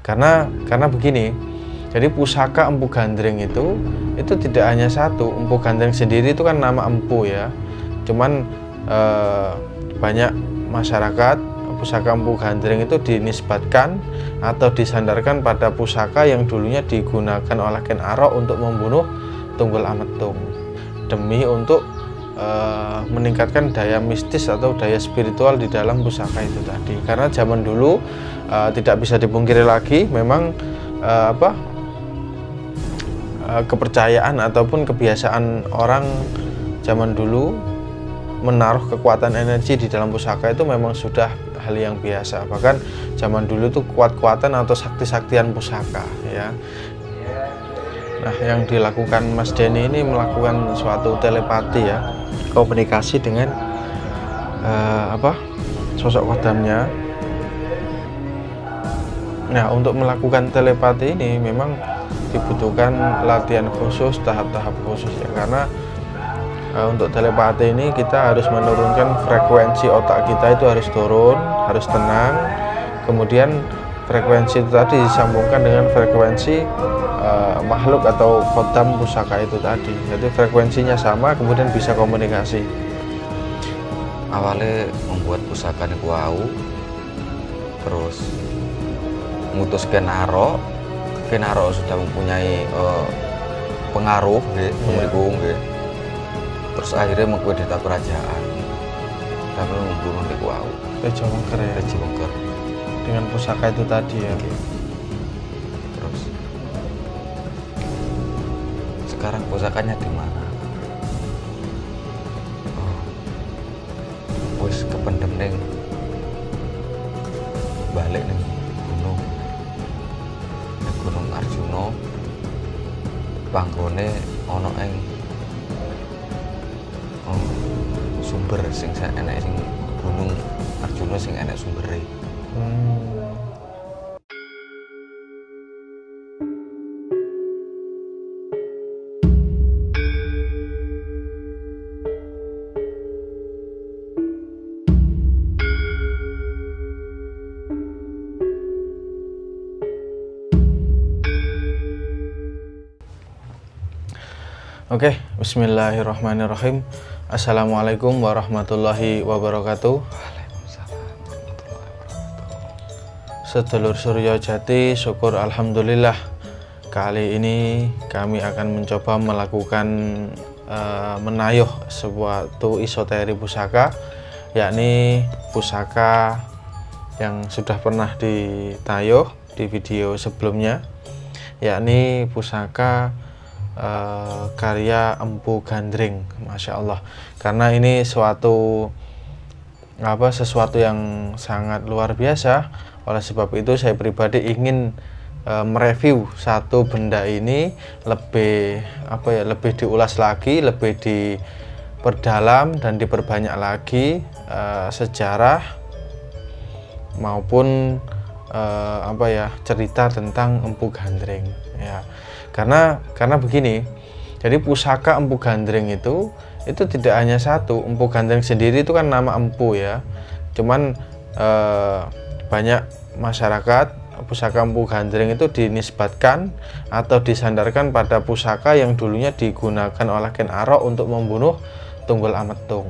Karena begini, jadi pusaka Empu Gandring itu tidak hanya satu. Empu Gandring sendiri itu kan nama empu ya, cuman banyak masyarakat pusaka Empu Gandring itu dinisbatkan atau disandarkan pada pusaka yang dulunya digunakan oleh Ken Arok untuk membunuh Tunggul Ametung demi untuk meningkatkan daya mistis atau daya spiritual di dalam pusaka itu tadi. Karena zaman dulu tidak bisa dipungkiri lagi, memang kepercayaan ataupun kebiasaan orang zaman dulu menaruh kekuatan energi di dalam pusaka itu memang sudah hal yang biasa. Bahkan zaman dulu itu kuat-kuatan atau sakti-saktian pusaka ya. Nah, yang dilakukan Mas Denny ini melakukan suatu telepati ya, komunikasi dengan sosok kodamnya. Nah, untuk melakukan telepati ini memang dibutuhkan latihan khusus, tahap-tahap khusus ya, karena untuk telepati ini kita harus menurunkan frekuensi otak kita, itu harus turun, harus tenang. Kemudian frekuensi itu tadi disambungkan dengan frekuensi makhluk atau kodam pusaka itu tadi. Jadi frekuensinya sama, kemudian bisa komunikasi. Awalnya membuat pusaka niku wau, terus ngutus Ken Arok. Ken Arok sudah mempunyai pengaruh mendukung terus akhirnya mengkudeta kerajaan dan membunuh niku wau. Rejo Wengker ya. Rejo Wengker. Dengan pusaka itu tadi ya. Terus sekarang pusakanya di mana? Wis kependem ning balik ning Gunung Arjuna, panggone ana ing sumber sing enek sing Gunung Arjuna sing enek sumbere. Oke, bismillahirrahmanirrahim. Assalamualaikum warahmatullahi wabarakatuh. Sedulur Suryo Jati, syukur alhamdulillah. Kali ini kami akan mencoba melakukan menayuh suatu isoteri pusaka, yakni pusaka yang sudah pernah ditayuh di video sebelumnya, yakni pusaka karya Empu Gandring. Masya Allah, karena ini sesuatu yang sangat luar biasa. Oleh sebab itu saya pribadi ingin mereview satu benda ini lebih diulas lagi, lebih diperdalam dan diperbanyak lagi sejarah maupun cerita tentang Empu Gandring ya. Karena begini, jadi pusaka Empu Gandring itu tidak hanya satu. Empu Gandring sendiri itu kan nama empu ya, cuman banyak masyarakat pusaka Empu Gandring itu dinisbatkan atau disandarkan pada pusaka yang dulunya digunakan oleh Ken Arok untuk membunuh Tunggul Ametung.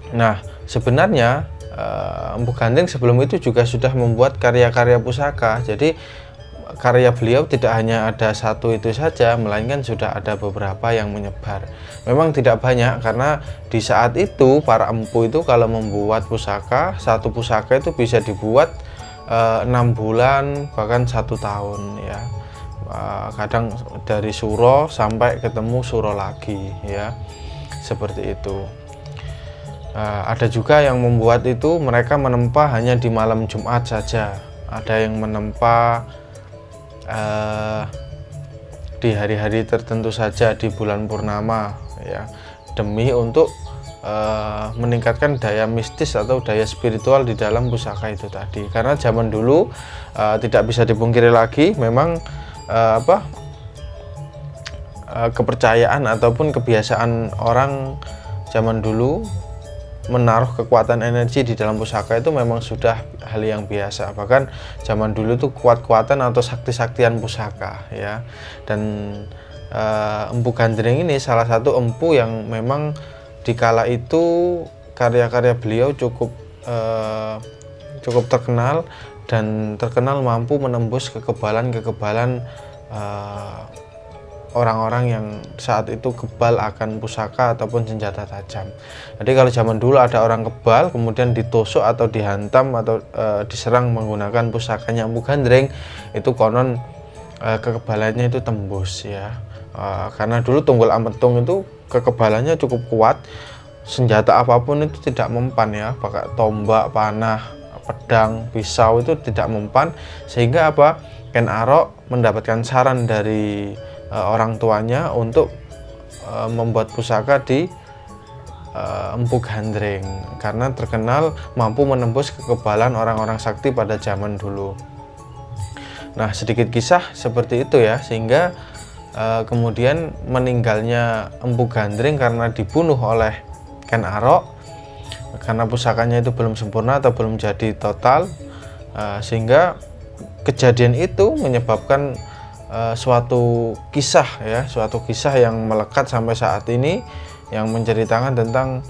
Nah, sebenarnya Empu Gandring sebelum itu juga sudah membuat karya-karya pusaka. Jadi karya beliau tidak hanya ada satu itu saja, melainkan sudah ada beberapa yang menyebar. Memang tidak banyak, karena di saat itu para empu itu kalau membuat pusaka, satu pusaka itu bisa dibuat 6 bulan bahkan 1 tahun ya. Kadang dari suro sampai ketemu suro lagi ya, seperti itu. Ada juga yang membuat itu mereka menempa hanya di malam Jumat saja, ada yang menempa di hari-hari tertentu saja di bulan purnama ya, demi untuk meningkatkan daya mistis atau daya spiritual di dalam pusaka itu tadi. Karena zaman dulu tidak bisa dipungkiri lagi, memang kepercayaan ataupun kebiasaan orang zaman dulu menaruh kekuatan energi di dalam pusaka itu memang sudah hal yang biasa. Bahkan zaman dulu tuh kuat-kuatan atau sakti-saktian pusaka ya. Dan Empu Gandring ini salah satu empu yang memang dikala itu karya-karya beliau cukup terkenal dan terkenal mampu menembus kekebalan orang-orang yang saat itu kebal akan pusaka ataupun senjata tajam. Jadi kalau zaman dulu ada orang kebal kemudian ditusuk atau dihantam atau diserang menggunakan pusakanya Empu Gandring, itu konon kekebalannya itu tembus ya. Karena dulu Tunggul Ametung itu kekebalannya cukup kuat, senjata apapun itu tidak mempan ya, pakai tombak, panah, pedang, pisau itu tidak mempan, sehingga apa, Ken Arok mendapatkan saran dari orang tuanya untuk membuat pusaka di Empu Gandring karena terkenal mampu menembus kekebalan orang-orang sakti pada zaman dulu. Nah, sedikit kisah seperti itu ya, sehingga kemudian meninggalnya Empu Gandring karena dibunuh oleh Ken Arok karena pusakanya itu belum sempurna atau belum jadi total, sehingga kejadian itu menyebabkan suatu kisah yang melekat sampai saat ini yang menceritakan tentang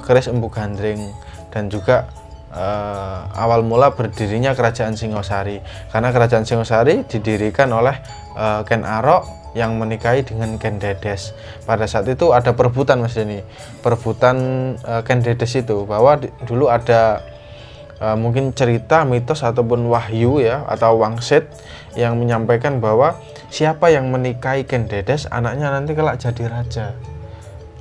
keris Empu Gandring dan juga awal mula berdirinya kerajaan Singosari, karena kerajaan Singosari didirikan oleh Ken Arok yang menikahi dengan Ken Dedes. Pada saat itu ada perebutan Mas Denny, perebutan Ken Dedes itu, bahwa dulu ada mungkin cerita, mitos ataupun wahyu ya, atau wangsit yang menyampaikan bahwa siapa yang menikahi Ken Dedes anaknya nanti kelak jadi raja,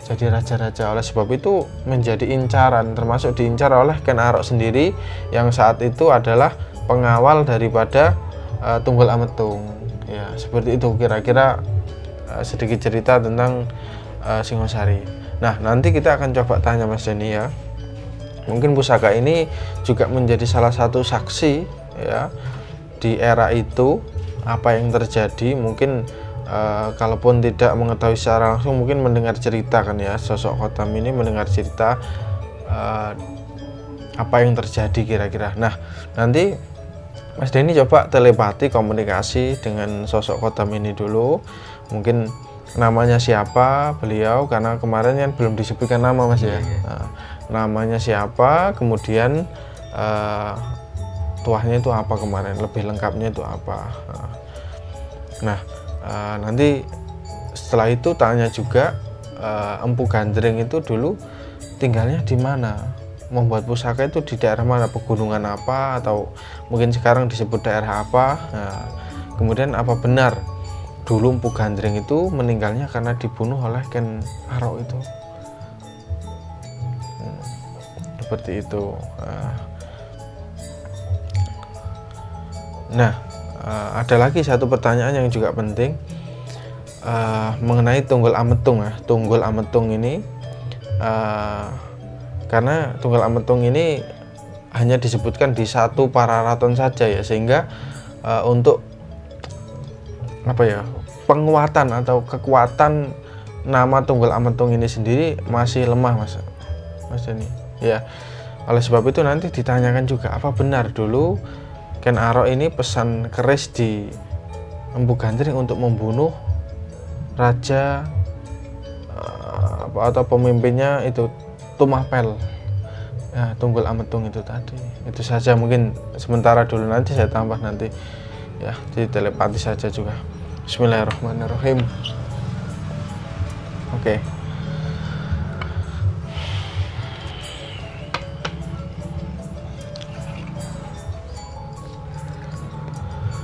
jadi raja-raja. Oleh sebab itu menjadi incaran, termasuk diincar oleh Ken Arok sendiri yang saat itu adalah pengawal daripada Tunggul Ametung ya. Seperti itu kira-kira sedikit cerita tentang Singosari. Nah, nanti kita akan coba tanya Mas Denny ya, mungkin pusaka ini juga menjadi salah satu saksi ya di era itu apa yang terjadi. Mungkin kalaupun tidak mengetahui secara langsung, mungkin mendengar cerita kan ya, sosok Khotham ini mendengar cerita apa yang terjadi kira-kira. Nah, nanti Mas Denny coba telepati, komunikasi dengan sosok Khotham ini dulu, mungkin namanya siapa beliau, karena kemarin kan belum disebutkan nama Mas ya. Nah, namanya siapa, kemudian tuahnya itu apa kemarin, lebih lengkapnya itu apa. Nah, nanti setelah itu tanya juga Empu Gandring itu dulu tinggalnya di mana, membuat pusaka itu di daerah mana, pegunungan apa, atau mungkin sekarang disebut daerah apa. Nah, kemudian apa benar dulu Empu Gandring itu meninggalnya karena dibunuh oleh Ken Arok itu. Seperti itu. Nah, ada lagi satu pertanyaan yang juga penting mengenai Tunggul Ametung ya. Tunggul Ametung ini karena Tunggul Ametung ini hanya disebutkan di satu Pararaton saja ya, sehingga untuk apa ya, penguatan atau kekuatan nama Tunggul Ametung ini sendiri masih lemah Mas Denny ya. Oleh sebab itu nanti ditanyakan juga apa benar dulu Ken Arok ini pesan keris di Empu Gandring untuk membunuh raja atau pemimpinnya itu Tumapel ya, Tunggul Ametung itu tadi. Itu saja mungkin sementara dulu, nanti saya tambah nanti ya, di telepati saja juga. Bismillahirrahmanirrahim. Oke.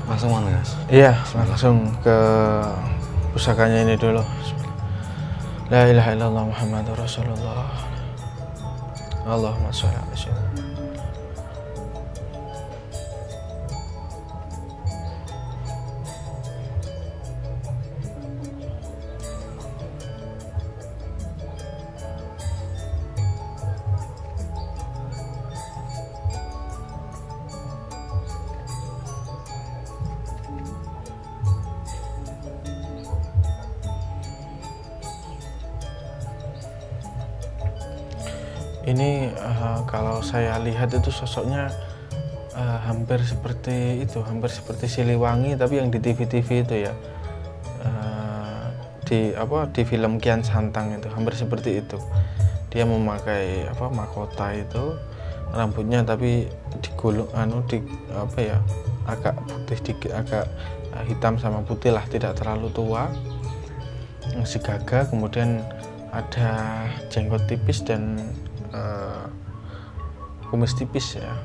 Langsung mana Mas? Iya, langsung ke pusakanya ini dulu. La ilaha illallah Muhammadur Rasulullah. Allahumma sholli ala sayyidina. Ini kalau saya lihat itu sosoknya hampir seperti itu, hampir seperti Siliwangi tapi yang di TV-TV itu ya. Di film Kian Santang itu hampir seperti itu. Dia memakai mahkota itu, rambutnya tapi digulung agak putih dikit, agak hitam sama putih lah, tidak terlalu tua, masih gagah, kemudian ada jenggot tipis dan kumis tipis ya.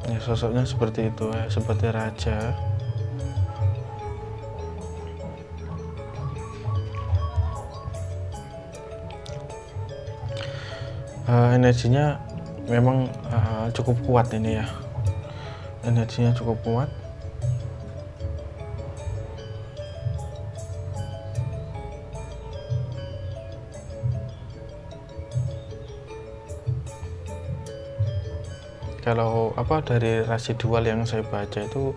Ya, sosoknya seperti itu ya, seperti raja. Energinya memang cukup kuat ini ya, energinya cukup kuat. Kalau dari residual yang saya baca itu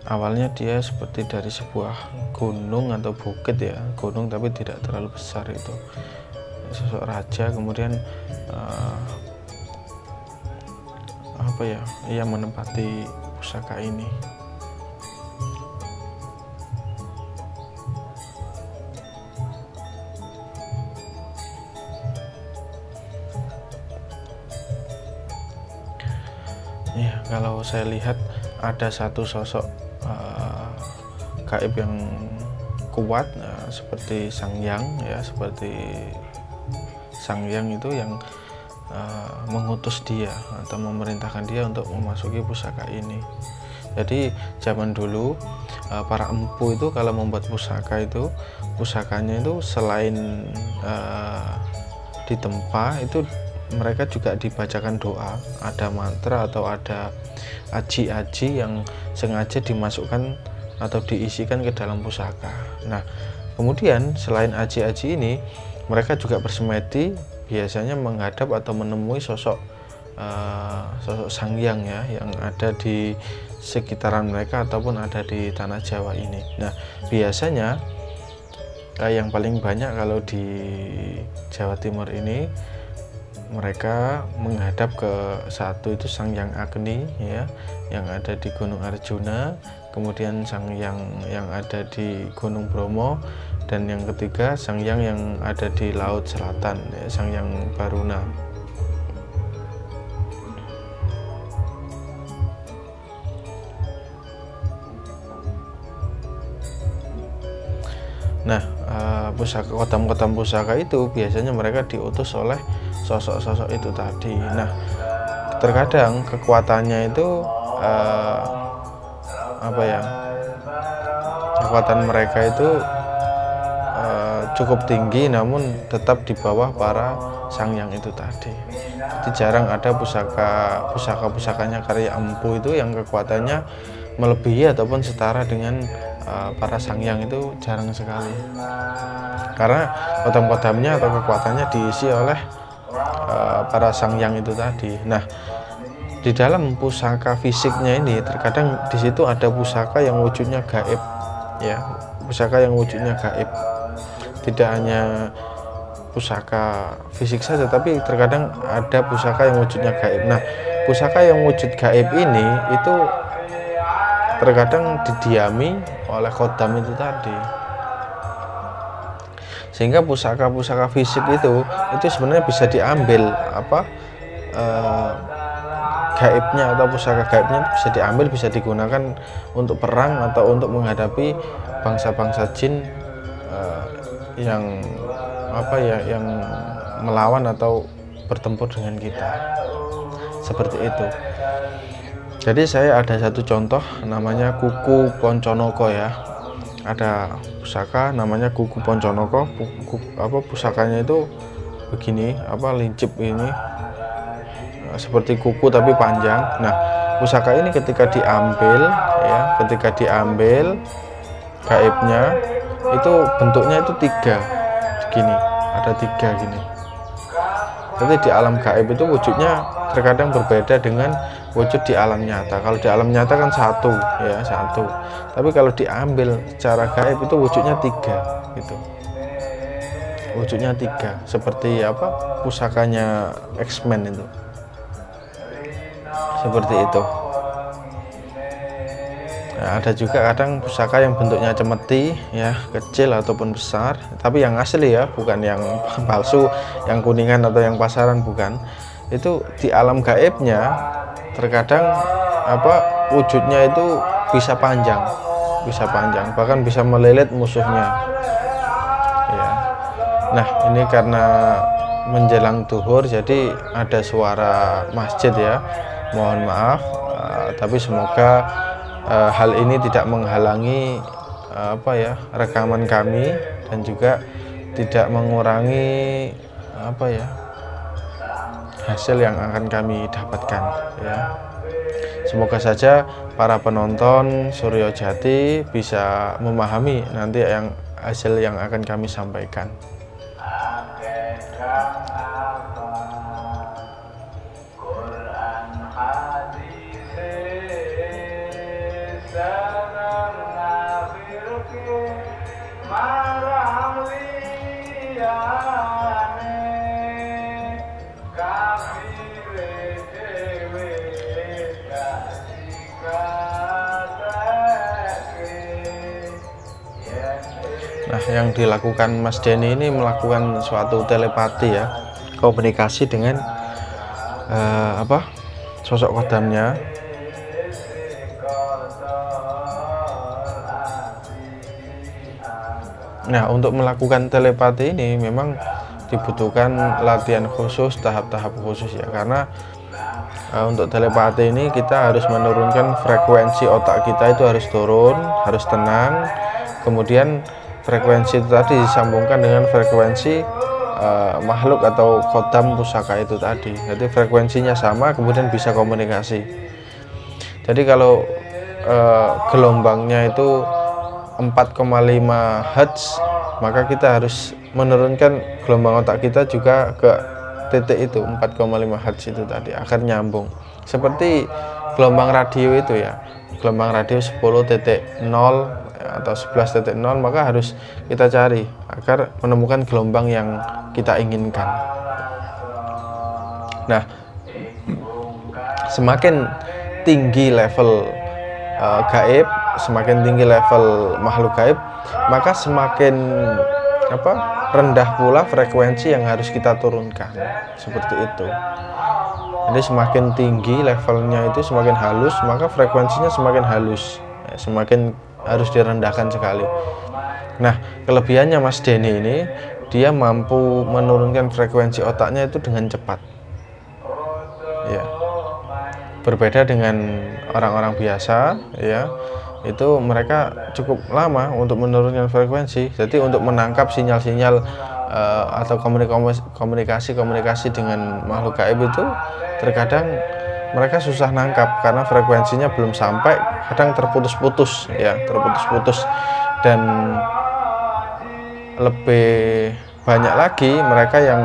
awalnya dia seperti dari sebuah gunung atau bukit ya, gunung tapi tidak terlalu besar itu, sosok raja, kemudian ia menempati pusaka ini. Ya, kalau saya lihat ada satu sosok gaib yang kuat, seperti Sang Hyang ya, seperti Sang Hyang itu yang mengutus dia atau memerintahkan dia untuk memasuki pusaka ini. Jadi zaman dulu para empu itu kalau membuat pusaka itu, pusakanya itu selain ditempa itu mereka juga dibacakan doa, ada mantra atau ada aji-aji yang sengaja dimasukkan atau diisikan ke dalam pusaka. Nah, kemudian selain aji-aji ini, mereka juga bersemedi biasanya menghadap atau menemui sosok Sang Hyang ya, yang ada di sekitaran mereka ataupun ada di tanah Jawa ini. Nah, biasanya yang paling banyak kalau di Jawa Timur ini mereka menghadap ke satu itu Sang Hyang Agni ya, yang ada di Gunung Arjuna, kemudian Sang Hyang yang ada di Gunung Bromo, dan yang ketiga Sang Hyang yang ada di Laut Selatan ya, Sang Hyang Baruna. Nah, kotam-kotam pusaka itu biasanya mereka diutus oleh sosok-sosok itu tadi. Nah, terkadang kekuatannya itu kekuatan mereka itu cukup tinggi, namun tetap di bawah para Sang Hyang itu tadi. Jadi jarang ada pusakanya karya empu itu yang kekuatannya melebihi ataupun setara dengan para Sang Hyang, itu jarang sekali. Karena kotam-kotamnya atau kekuatannya diisi oleh para Sang Hyang itu tadi. Nah, di dalam pusaka fisiknya ini terkadang di situ ada pusaka yang wujudnya gaib ya, pusaka yang wujudnya gaib. Tidak hanya pusaka fisik saja, tapi terkadang ada pusaka yang wujudnya gaib. Nah, pusaka yang wujud gaib ini itu terkadang didiami oleh kodam itu tadi, sehingga pusaka-pusaka fisik itu sebenarnya bisa diambil gaibnya atau pusaka gaibnya bisa diambil, bisa digunakan untuk perang atau untuk menghadapi bangsa-bangsa jin yang melawan atau bertempur dengan kita, seperti itu. Jadi saya ada satu contoh namanya Kuku Ponconoko ya. Ada pusaka namanya Kuku Ponconoko. Pusakanya itu begini, lincip ini, seperti kuku tapi panjang. Nah, pusaka ini ketika diambil gaibnya itu bentuknya itu tiga gini, ada tiga gini. Jadi di alam gaib itu wujudnya terkadang berbeda dengan wujud di alam nyata. Kalau di alam nyata kan satu, ya satu. Tapi kalau diambil secara gaib itu wujudnya tiga, gitu. Wujudnya tiga, seperti apa? Pusakanya X-Men itu. Seperti itu. Nah, ada juga kadang pusaka yang bentuknya cemeti, ya kecil ataupun besar, tapi yang asli ya, bukan yang palsu, yang kuningan atau yang pasaran, bukan. Itu di alam gaibnya terkadang wujudnya itu bisa panjang, bahkan bisa melilit musuhnya. Ya. Nah, ini karena menjelang duhur, jadi ada suara masjid ya. Mohon maaf, tapi semoga hal ini tidak menghalangi rekaman kami, dan juga tidak mengurangi hasil yang akan kami dapatkan, ya. Semoga saja para penonton Suryo Jati bisa memahami nanti hasil yang akan kami sampaikan. Nah, yang dilakukan Mas Denny ini melakukan suatu telepati ya, komunikasi dengan sosok kodamnya. Nah, untuk melakukan telepati ini memang dibutuhkan latihan khusus, tahap-tahap khusus ya, karena untuk telepati ini kita harus menurunkan frekuensi otak kita, itu harus turun, harus tenang. Kemudian frekuensi itu tadi disambungkan dengan frekuensi makhluk atau kodam pusaka itu tadi. Jadi frekuensinya sama, kemudian bisa komunikasi. Jadi kalau gelombangnya itu 4,5 Hz, maka kita harus menurunkan gelombang otak kita juga ke titik itu 4,5 Hz itu tadi, agar nyambung. Seperti gelombang radio itu ya, gelombang radio 10.0 atau 11.0, maka harus kita cari agar menemukan gelombang yang kita inginkan. Nah, semakin tinggi level gaib, semakin tinggi level makhluk gaib, maka semakin rendah pula frekuensi yang harus kita turunkan. Seperti itu. Jadi semakin tinggi levelnya itu, semakin halus, maka frekuensinya semakin halus, ya, semakin harus direndahkan sekali. Nah, kelebihannya Mas Denny ini, dia mampu menurunkan frekuensi otaknya itu dengan cepat, ya. Berbeda dengan orang-orang biasa, ya, itu mereka cukup lama untuk menurunkan frekuensi. Jadi untuk menangkap sinyal-sinyal atau komunikasi dengan makhluk gaib itu terkadang mereka susah nangkap karena frekuensinya belum sampai, kadang terputus-putus ya, dan lebih banyak lagi mereka yang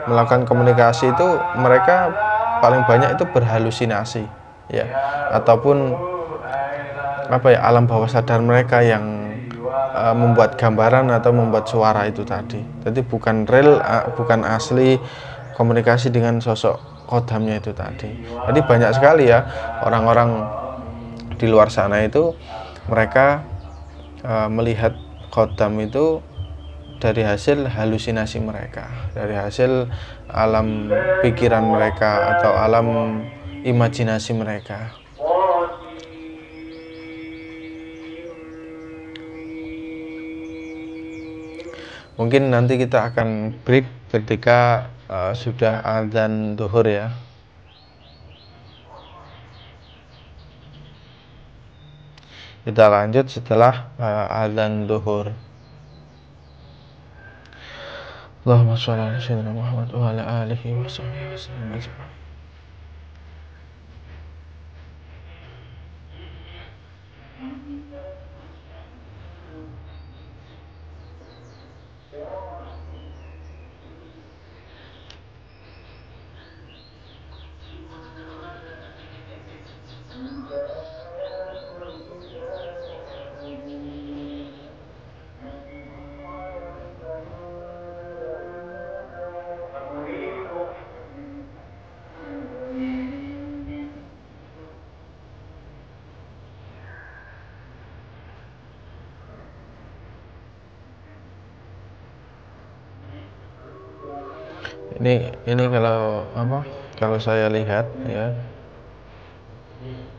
melakukan komunikasi itu, mereka paling banyak itu berhalusinasi ya, ataupun alam bawah sadar mereka yang membuat gambaran atau membuat suara itu tadi. Jadi bukan real, bukan asli komunikasi dengan sosok kodamnya itu tadi. Jadi banyak sekali ya orang-orang di luar sana itu, mereka melihat kodam itu dari hasil halusinasi mereka, dari hasil alam pikiran mereka atau alam imajinasi mereka. Mungkin nanti kita akan break ketika sudah adzan zuhur ya. Kita lanjut setelah adzan zuhur. Allahumma shalli ala sayyidina Muhammad wa ala alihi wa sahbihi wasallam ajma'in. ini kalau apa? Kalau saya lihat ya,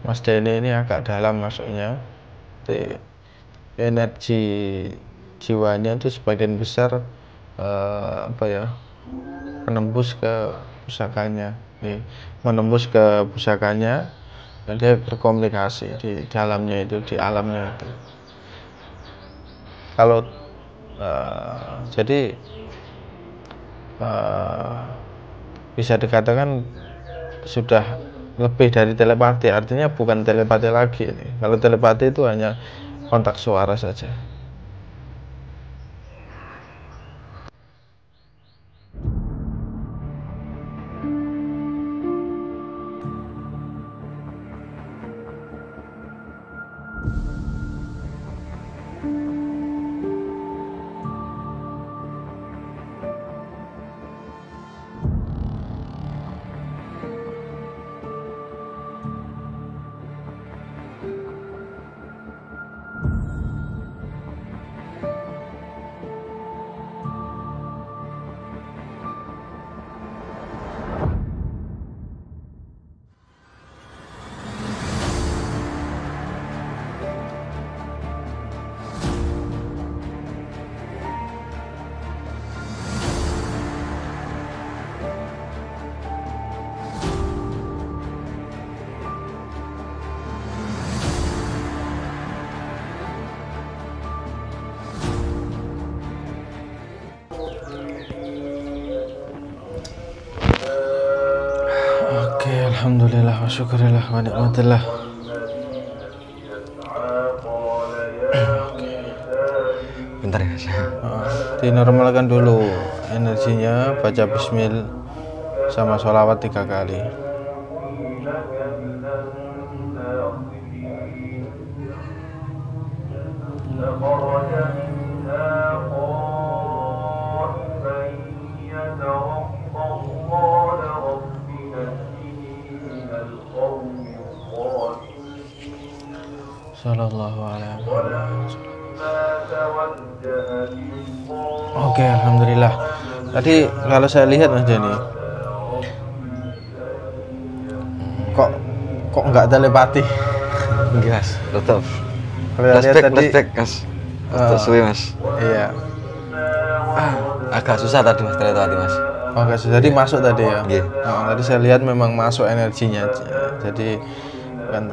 Mas Denny ini agak dalam masuknya. Energi jiwanya itu sebagian besar apa ya? Menembus ke pusakanya. Menembus ke pusakanya dan dia berkomunikasi di dalamnya itu, di alamnya itu. Kalau jadi bisa dikatakan sudah lebih dari telepati, artinya bukan telepati lagi. Kalau telepati itu hanya kontak suara saja. Oke, alhamdulillah wa syukurillah wa nikmatillah. Bentar ya, Mas. Dinormalkan dulu energinya, baca bismil sama sholawat 3 kali. Sallallahu alaihi wasallam. Oke, alhamdulillah. Tadi kalau saya lihat Mas Denny, kok nggak telepati? Enggak, Mas. Tetap. Kalau lihat tadi, Flashback, Mas. Tetap suwe, Mas. iya. Agak susah tadi, Mas, telepati, Mas. Oh, nggak sih. Jadi masuk tadi ya? Iya. Tadi saya lihat memang masuk energinya. Jadi kan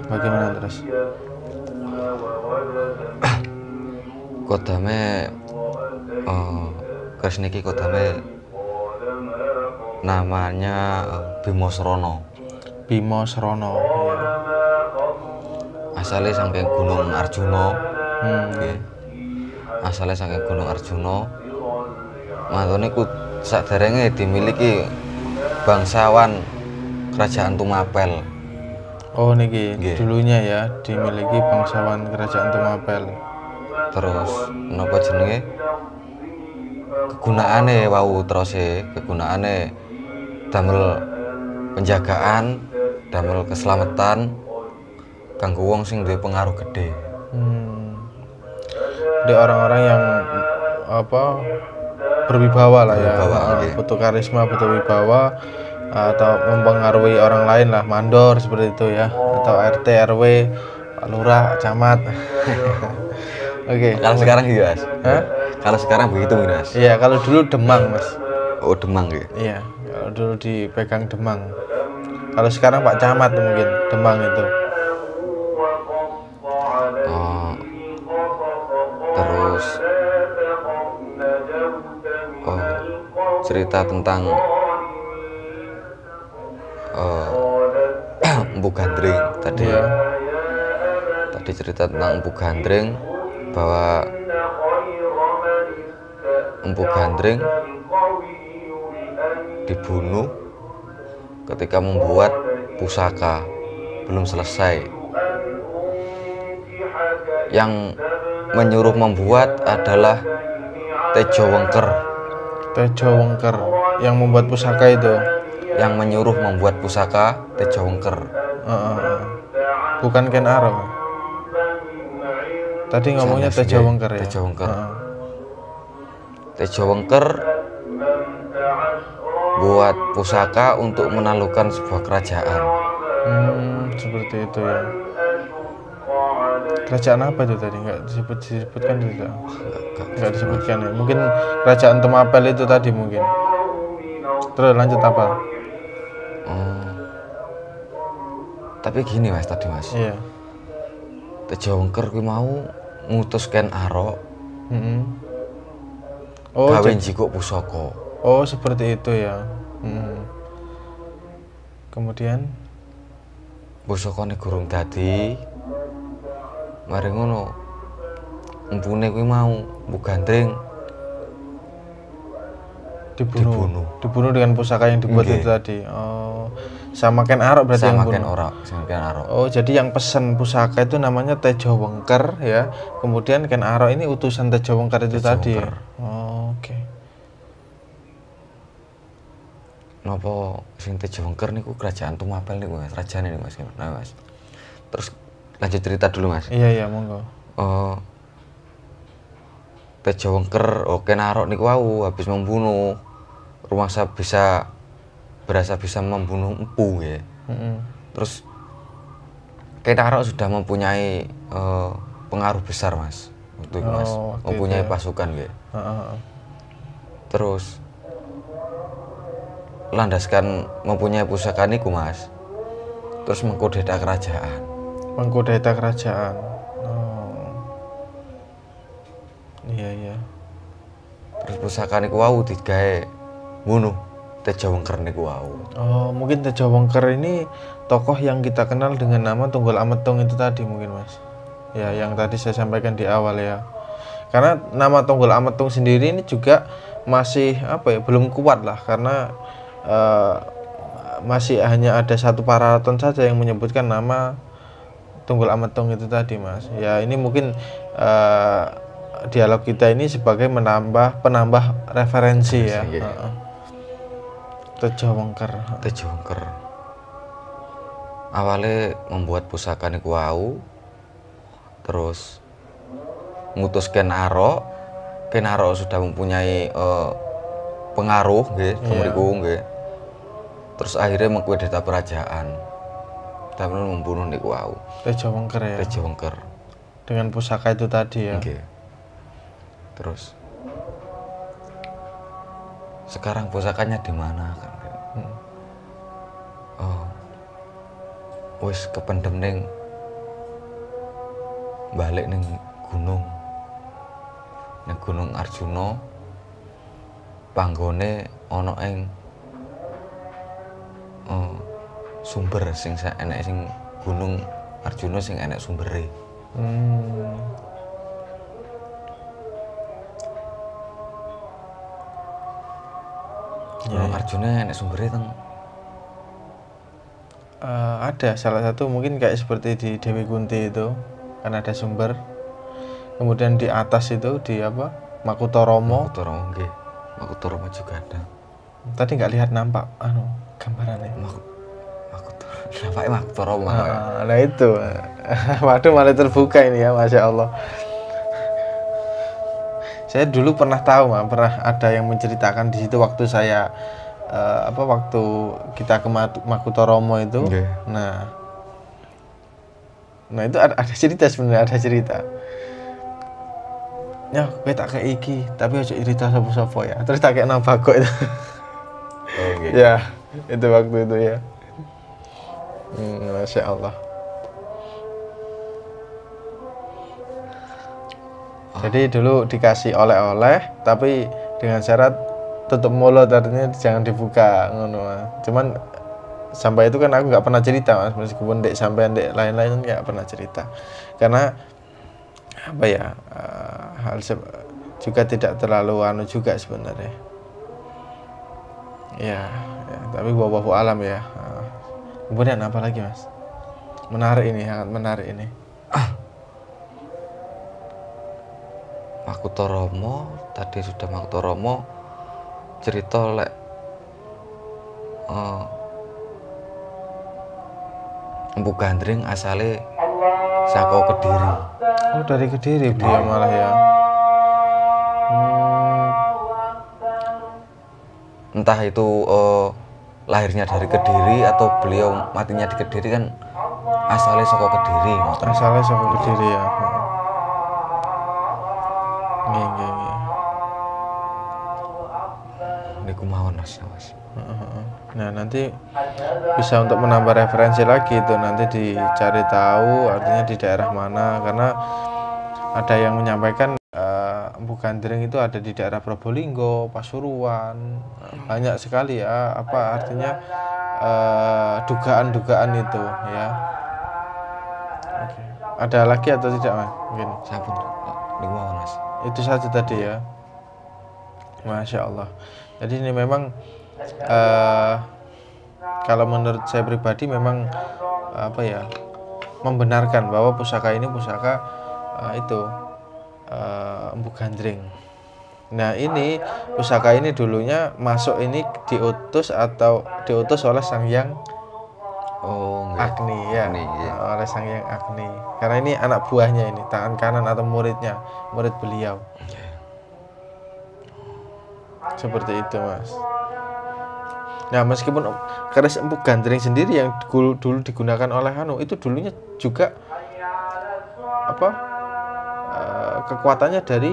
bagaimana terus? Kodame guys niki kodame namanya Bimo Srono. Bimo Srono. Iya. Asalnya saking Gunung Arjuna. Nggih. Asalnya saking Gunung Arjuna. Mantune ku saderenge dimiliki bangsawan Kerajaan Tumapel. Oh niki Nggih. dulunya ya dimiliki bangsawan Kerajaan Tumapel. Terus napa jenenge? Kegunaane wau terus kegunaane damel penjagaan, damel keselamatan kanggo wong sing duwe pengaruh gede. Jadi orang-orang yang apa berwibawa lah ya, butuh karisma, butuh wibawa atau mempengaruhi orang lain lah, mandor seperti itu ya, atau RT, RW, Pak Lurah, Camat. Oke. Kalau sekarang gitu, Mas. Hah? Kalau sekarang begitu, Mas. Iya, kalau dulu Demang, Mas. Oh, Demang gitu. Iya, kalau dulu dipegang Demang. Kalau sekarang Pak Camat mungkin Demang itu. Terus cerita tentang Empu Gandring tadi. Iya. Tadi cerita tentang Empu Gandring bahwa Empu Gandring dibunuh ketika membuat pusaka belum selesai. Yang menyuruh membuat adalah Tejo Wengker. Tejo Wengker yang membuat pusaka itu. Yang menyuruh membuat pusaka Tejo Wengker. Bukan Ken Arok. Tadi ngomongnya Tejo Wengker ya. Tejo Wengker. Tejo Wengker buat pusaka untuk menaklukkan sebuah kerajaan. Seperti itu ya. Kerajaan apa itu tadi? Nggak disebutkan tidak? Nggak disebutkan ya. Mungkin kerajaan Temapel itu tadi mungkin. Terus lanjut apa? Tapi gini Mas tadi Mas. Iya. Tejawengker kuwi mau ngutus Ken Arok. Oh, gawe jikuk pusaka. Oh, seperti itu ya. Kemudian Pusakane gurung dadi. Mari ngono. Empune kuwi mau Bu Gandring dibunuh dengan pusaka yang dibuat itu tadi. Oh, sama Ken Arok berarti sama yang bunuh. sama Ken Arok. Oh, jadi yang pesan pusaka itu namanya Tejawengker ya. Kemudian Ken Arok ini utusan Tejawengker itu tadi. Ya? Oh, oke. Napa sing Tejawengker niku kerajaan Tumapel niku Mas, rajane niku Mas. Nah, Mas. Terus lanjut cerita dulu Mas. Iya, monggo. Tejawengker, Ken Arok niku wau habis membunuh rumangsa berasa bisa membunuh empu ya. Terus Ken Arok sudah mempunyai pengaruh besar Mas untuk Mas, mempunyai pasukan ya. Terus landaskan mempunyai pusaka niku Mas. Terus mengkudeta kerajaan. Iya. Terus pusaka niku wau digawe bunuh Tejawengker niku wau. Oh, mungkin Tejawengker ini tokoh yang kita kenal dengan nama Tunggul Ametung itu tadi mungkin Mas. Ya, yang tadi saya sampaikan di awal ya. Karena nama Tunggul Ametung sendiri ini juga masih belum kuat lah karena masih hanya ada satu pararaton saja yang menyebutkan nama Tunggul Ametung itu tadi Mas. Ya, ini mungkin dialog kita ini sebagai penambah referensi ya. Tejawengker. Awalnya membuat pusaka niku wau. Terus ngutus Ken Arok. Ken Arok sudah mempunyai pengaruh nggih, mriku nggih. Terus akhirnya mengkudeta kerajaan. Dan membunuh niku wau. Tejawengker ya. Tejawengker. Dengan pusaka itu tadi ya. Nggih. Terus sekarang pusakanya di mana kan? Oh, wis kependem ning balik ning gunung Arjuna. Panggone ana ing sumber sing enek sing gunung Arjuna sing enek sumbere. Arjuna enek sumbere teng. Ada salah satu mungkin kayak seperti di Dewi Kunti itu kan ada sumber. Kemudian di atas itu di Makutoromo. Nggih. Makutoromo juga ada. Tadi nggak lihat nampak gambarannya. Makutoromo. Nah itu. Waduh, malah terbuka ini ya, Masya Allah. Saya dulu pernah tahu, pernah ada yang menceritakan di situ waktu saya waktu kita ke Makutoromo itu. Okay. Nah itu ada cerita sebenarnya, ada cerita. Ya, gue tak kayak iki, tapi aja irita sapa-sapa ya. Terus tak kayak nambako itu. Okay. Ya, itu waktu itu ya. Masya Allah. Jadi dulu dikasih oleh-oleh, tapi dengan syarat tutup mulut, artinya jangan dibuka, ngono. Cuman sampai itu kan aku nggak pernah cerita Mas, meskipun dek sampai dek lain-lain nggak pernah cerita, karena hal juga tidak terlalu juga sebenarnya. Ya, tapi wallahu alam ya. Kemudian apa lagi Mas? Menarik ini, sangat menarik ini. Makutoromo, tadi sudah Makutoromo cerita lek Empu Gandring asale saka Kediri. Oh, dari Kediri dia malah ya. entah itu lahirnya dari Kediri atau beliau matinya di Kediri kan asalnya saka Kediri. Asalnya saka Kediri ya. Nggih. Niku mawon Mas. Nah, nanti bisa untuk menambah referensi lagi itu nanti dicari tahu artinya di daerah mana, karena ada yang menyampaikan Empu Gandring itu ada di daerah Probolinggo, Pasuruan, banyak sekali ya, apa artinya dugaan-dugaan itu ya. Oke. Ada lagi atau tidak Mas? Mungkin. Sampun. Niku mawon Mas. Itu saja tadi ya. Masya Allah. Jadi ini memang kalau menurut saya pribadi memang apa ya, membenarkan bahwa pusaka ini pusaka Empu Gandring. Nah ini pusaka ini dulunya masuk ini diutus oleh Sang Hyang Agni ya, oleh Sang Hyang Agni. Karena ini anak buahnya ini, tangan kanan atau murid beliau. Seperti itu Mas. Nah meskipun keris Empu Gandring sendiri yang dulu digunakan oleh itu dulunya juga kekuatannya dari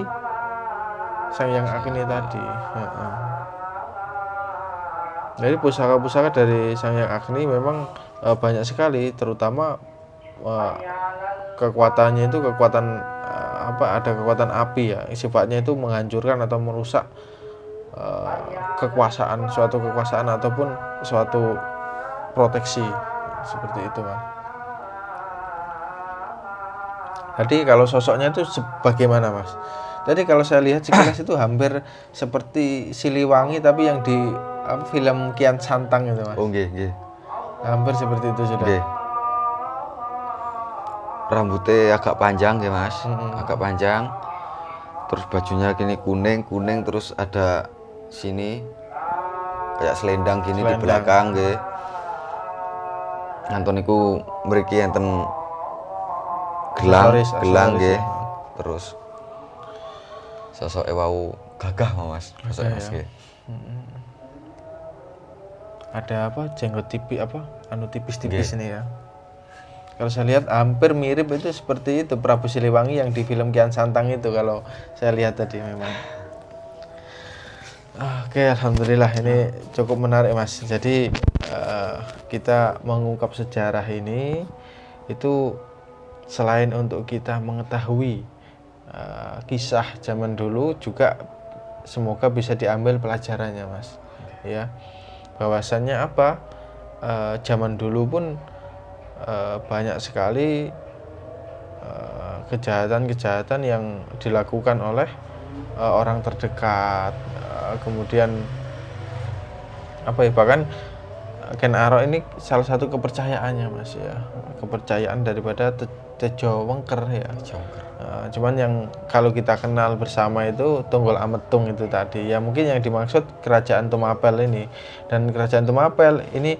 Sang Hyang Agni tadi. Jadi pusaka-pusaka dari Sang Hyang Agni memang banyak sekali, terutama kekuatannya itu ada kekuatan api ya, sifatnya itu menghancurkan atau merusak suatu kekuasaan ataupun suatu proteksi, seperti itu Mas. Jadi kalau sosoknya itu bagaimana Mas? Jadi kalau saya lihat sekilas itu hampir seperti Siliwangi tapi yang di film Kian Santang itu Mas. Oh nggih. Hampir seperti itu sudah. Nggih. Rambutnya agak panjang ya Mas, agak panjang. Terus bajunya gini kuning terus ada sini kayak selendang gini di belakang nggih. Ngantos niku mriki enten gelang nggih. Terus sosok wau gagah Mas, sosok Mas nggih. Ada jenggot tipis-tipis nih ya. Kalau saya lihat hampir mirip itu seperti itu Prabu Siliwangi yang di film Kian Santang itu, kalau saya lihat tadi memang. Oke, alhamdulillah ini cukup menarik Mas. Jadi kita mengungkap sejarah ini itu selain untuk kita mengetahui kisah zaman dulu, juga semoga bisa diambil pelajarannya Mas. Ya, bahwasannya zaman dulu pun banyak sekali kejahatan-kejahatan yang dilakukan oleh orang terdekat. Kemudian bahkan Ken Arok ini salah satu kepercayaannya Mas ya, kepercayaan daripada Tejo Wengker ya. Cuman yang kalau kita kenal bersama itu Tunggul Ametung itu tadi ya, mungkin yang dimaksud Kerajaan Tumapel ini. Dan Kerajaan Tumapel ini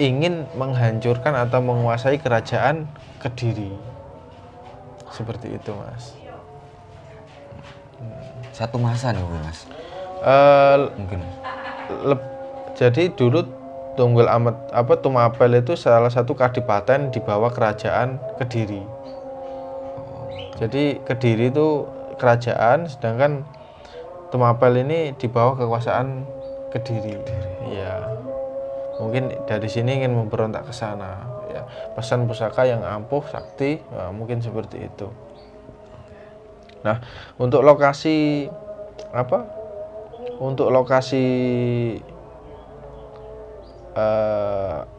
ingin menghancurkan atau menguasai Kerajaan Kediri, seperti itu Mas. Satu masa nih Mas. Mungkin. Jadi dulu Tunggul Tumapel itu salah satu kadipaten di bawah Kerajaan Kediri. Jadi Kediri itu kerajaan, sedangkan Tumapel ini di bawah kekuasaan Kediri. Ya, mungkin dari sini ingin memberontak ke sana. Ya, pesan pusaka yang ampuh, sakti, mungkin seperti itu. Nah, untuk lokasi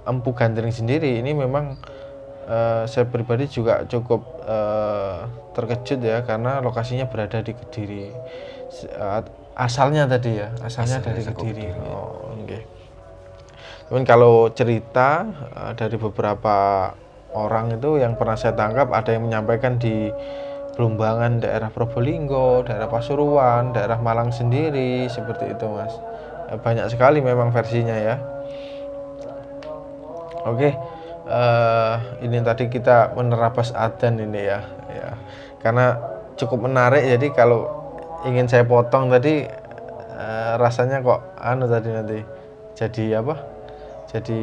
Empu Gandring sendiri ini memang saya pribadi juga cukup terkejut ya, karena lokasinya berada di Kediri. Asalnya tadi ya, asalnya dari Kediri. Okay. Cuman kalau cerita dari beberapa orang itu yang pernah saya tangkap, ada yang menyampaikan di Blumbangan daerah Probolinggo, daerah Pasuruan, daerah Malang sendiri, seperti itu Mas. Banyak sekali memang versinya ya. Oke, ini tadi kita menerabas adzan ini ya, karena cukup menarik. Jadi kalau ingin saya potong tadi rasanya kok anu tadi nanti jadi apa? Jadi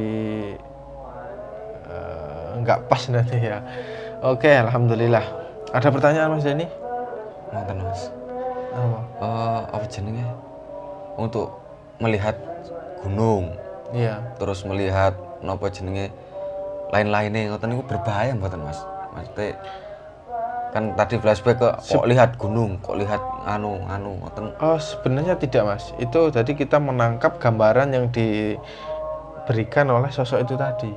nggak pas nanti ya. Oke, alhamdulillah. Ada pertanyaan Mas Denny? Ngoten Mas. Apa? Apa jenenge? Untuk melihat gunung. Iya. Terus melihat napa jenenge lain-lainnya ngoten niku berbahaya mboten Mas? Maksudnya kan tadi flashback kok lihat gunung, kok lihat anu ngoten. Oh, sebenarnya tidak Mas. Itu tadi kita menangkap gambaran yang diberikan oleh sosok itu tadi.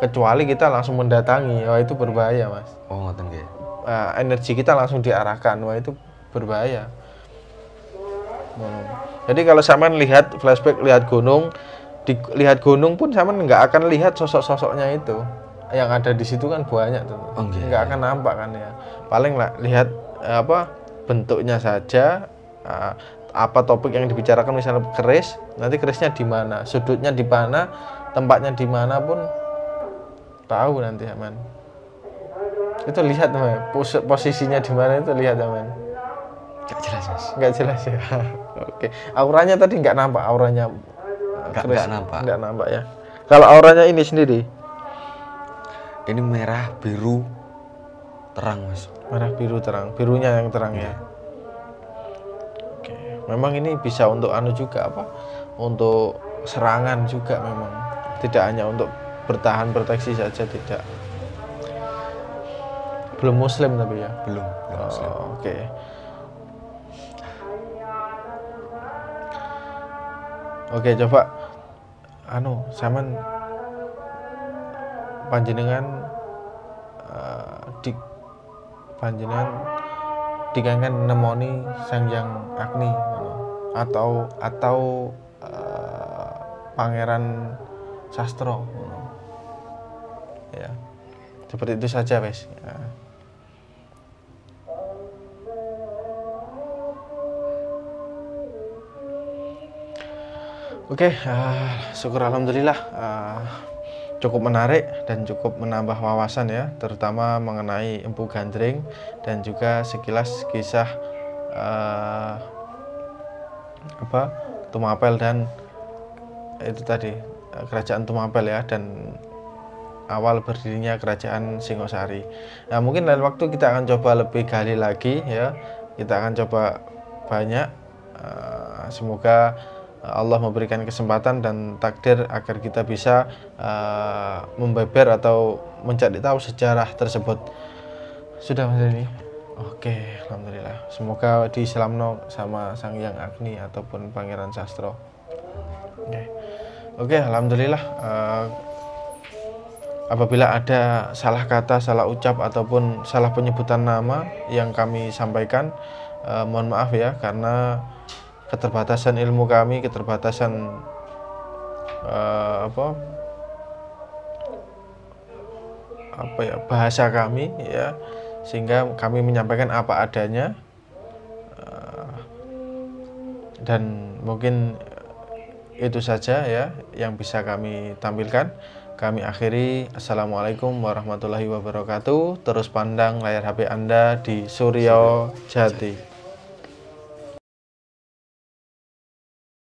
Kecuali kita langsung mendatangi, wah itu berbahaya Mas. Oh ngoten nggih. Energi kita langsung diarahkan, wah itu berbahaya. Jadi kalau sampean lihat flashback lihat gunung, lihat gunung pun sampean nggak akan lihat sosok-sosoknya itu. Yang ada di situ kan banyak tuh. Oh, nggak akan nampak kan ya. Paling lah lihat apa bentuknya saja, apa topik yang dibicarakan, misalnya keris, nanti kerisnya di mana, sudutnya di mana, tempatnya di mana pun tahu nanti aman. Itu lihat teman, posisinya di mana itu lihat aman. Gak jelas Mas. Nggak jelas ya. Oke. Auranya tadi nggak nampak, auranya Nggak nampak. Nggak nampak ya. Kalau auranya ini sendiri, ini merah biru terang Mas. merah biru terang, birunya yang terang ya. Oke. Memang ini bisa untuk anu juga apa? Untuk serangan juga memang. Tidak hanya untuk bertahan proteksi saja tidak. Belum muslim tapi ya. Belum muslim. Oke. Oke, coba anu sampean panjenengan panjenengan dikangen nemoni Sanghyang Agni atau Pangeran Sastro. Ya. Seperti itu saja, wes. Ya. Oke, syukur alhamdulillah cukup menarik dan cukup menambah wawasan ya, terutama mengenai Empu Gandring dan juga sekilas kisah Tumapel dan itu tadi kerajaan Tumapel ya, dan awal berdirinya kerajaan Singosari. Nah, mungkin lain waktu kita akan coba lebih gali lagi ya, kita akan coba banyak. Semoga Allah memberikan kesempatan dan takdir agar kita bisa membeber atau mencari tahu sejarah tersebut. Sudah Mas Denny? Oke, alhamdulillah. Semoga di Islamno sama Sanghyang Agni ataupun Pangeran Sastro. Oke, alhamdulillah. Apabila ada salah kata, salah ucap ataupun salah penyebutan nama yang kami sampaikan, mohon maaf ya, karena keterbatasan ilmu kami, keterbatasan bahasa kami ya, sehingga kami menyampaikan apa adanya, dan mungkin itu saja ya yang bisa kami tampilkan. Kami akhiri. Assalamualaikum warahmatullahi wabarakatuh. Terus pandang layar HP Anda di Suryo Jati.